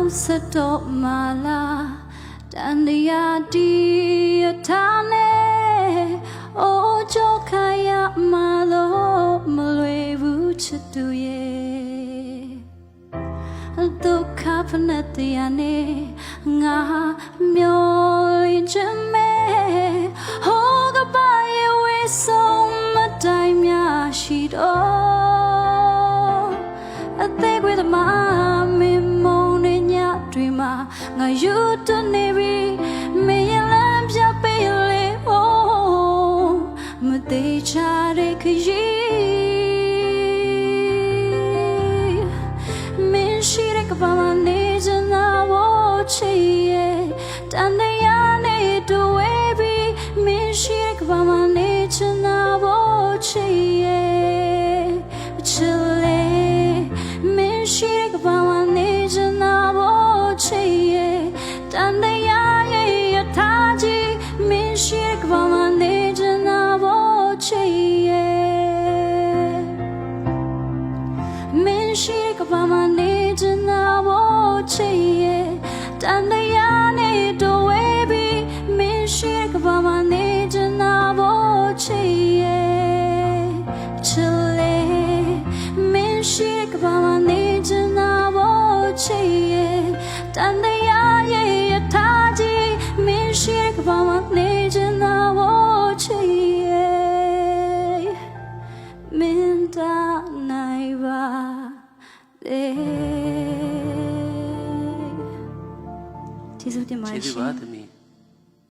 နောက်ဆက်တော့မလားတန်တရားတီးထားနေအိုးကြောက်ခါရမလို့မလွယ်ဘူးချစ်သူရဲ့ဒုက္ခဖနဲ့တရားနေငါမျောရင်ချင်မဲဟောကပါရဲ့ဝေးဆုံးမတိုင်းများရှိတော့အသေးကွေးသမားမင်းမုန်းနေညတွေမှာငါယူတနေပြီမင်းရလမ်းပြပေးလေဟောမသေးချတဲ့ခရီးမင်းရှိတဲ့ကဘာမနေချင်တာဘောချစ်ရဲ့တန်တရားနဲ့တွေ့ဝဲပြီးမင်းရှိတဲ့ကဘာမနေချင်တာဘောချစ်ရဲ့ချစ်လေမင်းရှိတဲ့ကဘာမနေချင်တာဘောချစ်ရဲ့တန်တရားရဲ့ထားကြီးမင်းရှိတဲ့ကဘာမနေချင်တာဘောချစ်ရဲ့မင်းရှိတဲ့ကဘာမနေချင်တာဘောချစ်ရဲ့တန်တရားနဲ့တွေ့ဝဲပြီးမင်းရှိတဲ့ကဘာမနေချင်တာဘောချစ်ရဲ့ချစ်လေမင်းရှိတဲ့ကဘာမနေချင်တာဘောချစ်ရဲ့တန်တရားရဲ့ထားကြီးမင်းရှိတဲ့ကဘာမနေချင်တာဘောချစ်ရဲ့မင်းတာနိုင်ပါကျေးဇူးတင်ပါတယ်ရှင်